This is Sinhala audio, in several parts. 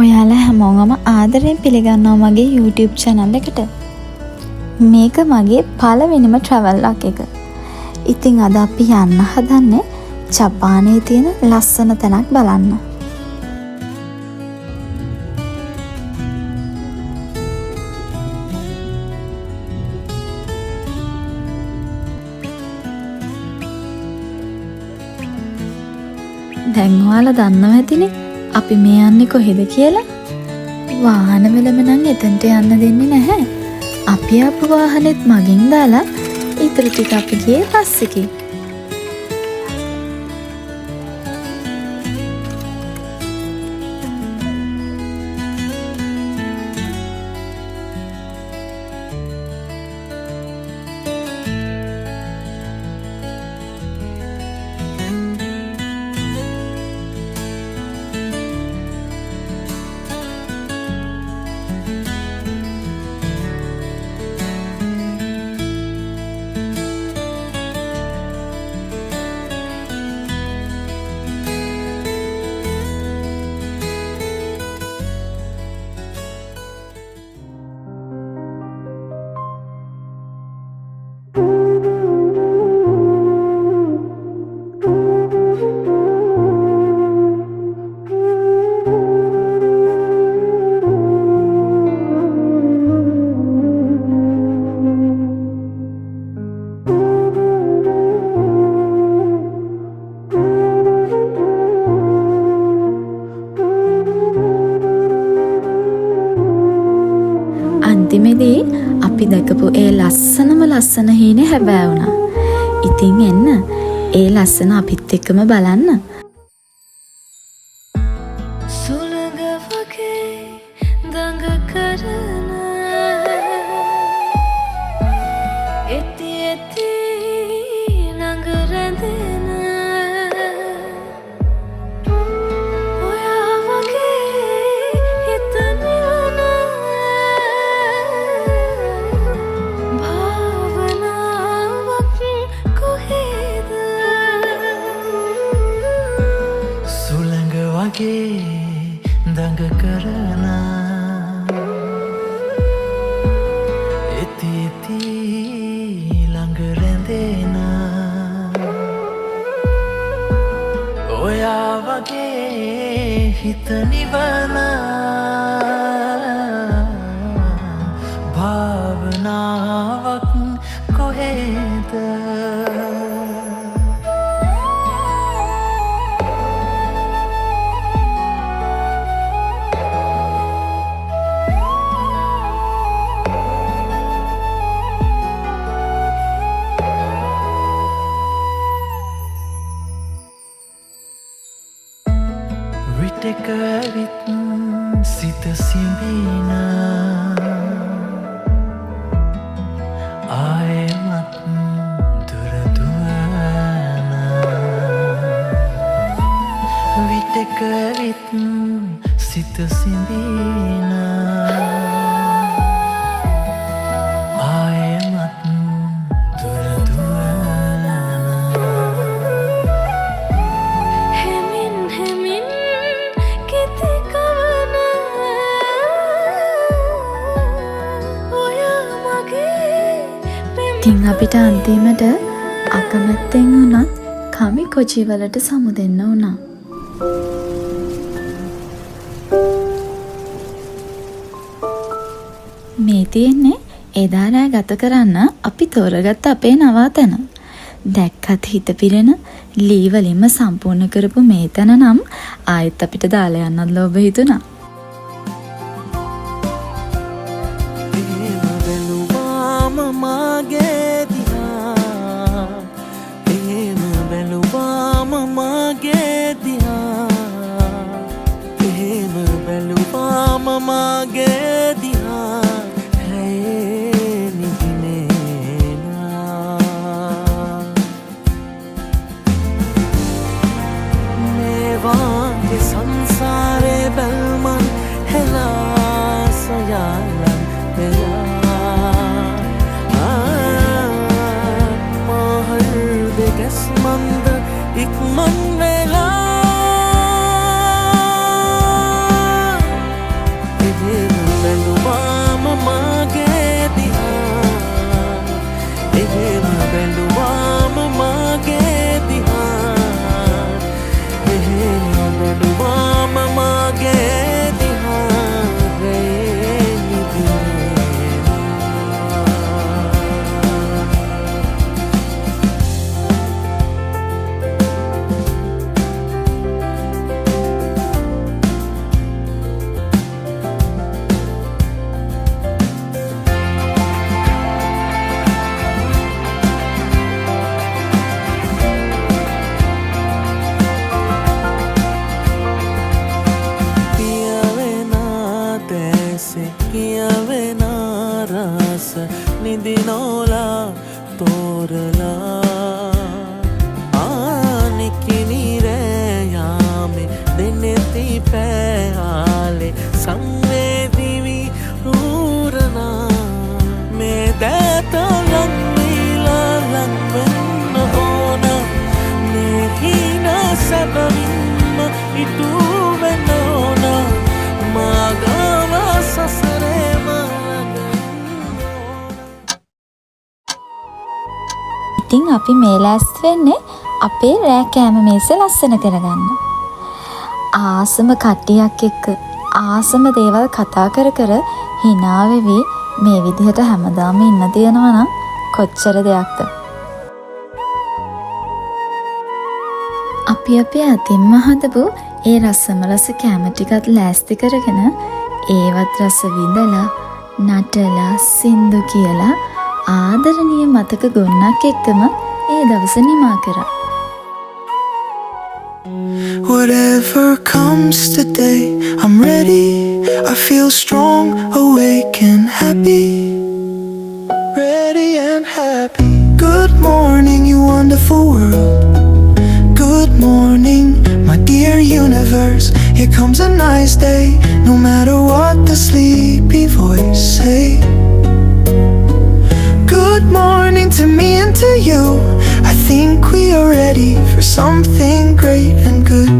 ඔයාලා හැමෝම ආදරෙන් පිළිගන්නවා මගේ YouTube channel එකට. මේක මගේ පළවෙනිම travel log එක. ඉතින් අද අපි යන්න හදන්නේ ජපානයේ තියෙන ලස්සන තැනක් බලන්න. දැන් ඔයාලා දන්නවා ඇතිනේ අපි මේ යන්නේ කොහෙද කියලා. වාහන වලම නම් එතනට යන්න දෙන්නේ නැහැ. අපි ආපු වාහනේත් මගින් දාලා ඊටු ටික අපි ගියේ බස් එකේ. අන්තිමේදී අපි දැකපු ඒ ලස්සනම ලස්සන හීනේ හැබෑ වුණා. ඉතින් එන්න ඒ ලස්සන අපිත් එක්කම බලන්න. සුළඟ වගේ දඟ කරන එති එති ළඟ රැඳෙන ඔයා වගේ හිත නිවන භාවනාවක් කොහෙද සුළඟ වගේ දඟ කරන එති එති ළඟ රැඳෙන ඔයා වගේ හිත නිවන භාවනාවක් කොහෙද විටක ඇවිත් සිත සිඹින ආයෙමත් දුර දුවන විටක ඇවිත් සිත සිඹින ආයෙමත් දුර දුවන හෙමින් හෙමින් කිති කවන ඔයා මගේ ඉතින් අපිට අන්තිමට අකමැත්තෙන් වුණත් කමි කොචි වලට සමුදෙන්න වුණා. මේ තියෙන්නේ එදා රෑ ගත කරන්න අපි තෝරගත්ත අපේ නවාතැන. දැක්කත් හිත පිරෙන ලී වලින්ම සම්පූර්ණ කරපු මේ තැන නම් ආයෙත් අපිට දාලා යන්නත් ලෝභ හිතුණා. සංසාරේ බැල්මන් හෙලා සොයාලන් වෙලා මහල් දෙකස් මන්ද ඉක්මන් වෙලා අපි මේ ලෑස්ති වෙන්නේ අපේ රෑ කෑම මේස ලස්සන කරගන්න. ආසම කට්ටියක් එක්ක ආසම දේවල් කතා කර කර hina වෙවි මේ විදිහට හැමදාම ඉන්න තියනවා නම් කොච්චර දෙයක්ද. අපි අතින්ම හදපු ඒ රසම රස කෑම ටිකත් ලෑස්ති කරගෙන ඒවත් රස විඳලා නටලා සින්දු කියලා ආදරණීය මතක ගොන්නක් එක්කම ඒ දවස නිමා කරා. Whatever comes today, I'm ready. I feel strong, awake and happy. Ready and happy. Good morning, you wonderful world. Good morning, my dear universe. Here comes a nice day, no matter what the sleepy voice say. Good morning to me and to you. I think we are ready for something great and good.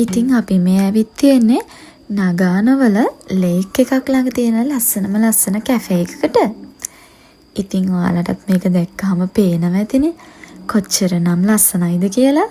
ඉතින් අපි මේ ඇවිත් තියෙන්නේ නගානවල ලේක් එකක් ළඟ තියෙන ලස්සන කැෆේ එකකට. ඉතින් ඔයාලටත් මේක දැක්කම පේනවා ඇතිනේ කොච්චරනම් ලස්සනයිද කියලා.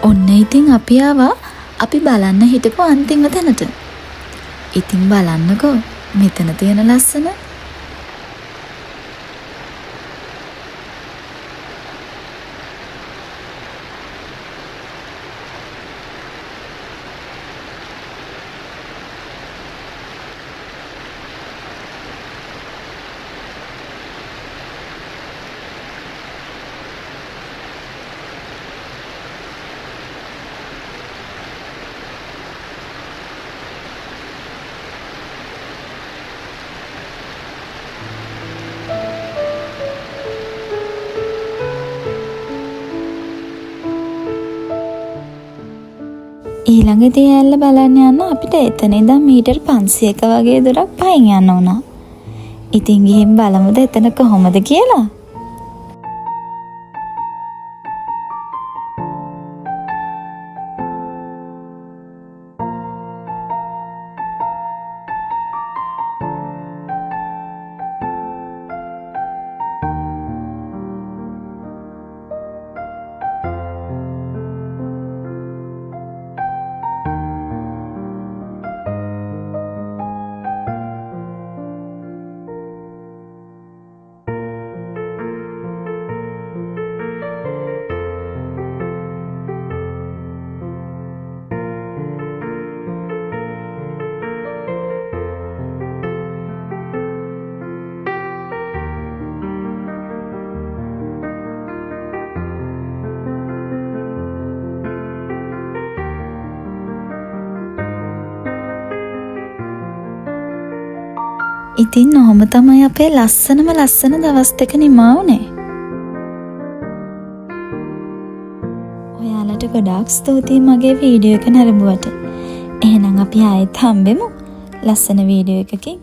ඔන්න ඉතින් අපි ආවා අපි බලන්න හිටපු අන්තිම තැනට. ඉතින් බලන්නකෝ මෙතන තියෙන ලස්සන. ඊළඟ දියැල්ල බලන්න යන්න අපිට එතන ඉඳන් මීටර් 500ක වගේ දුරක් පයින් යන්න උනා. ඉතින් ගිහින් බලමුද එතන කොහොමද කියලා. ඉතින් ඔහොම තමයි අපේ ලස්සන දවස් දෙක නිමා වුණේ. ඔයාලට ගොඩාක් ස්තුතියි මගේ වීඩියෝ එක නරඹුවට. එහෙනම් අපි ආයෙත් හම්බෙමු ලස්සන වීඩියෝ එකකින්.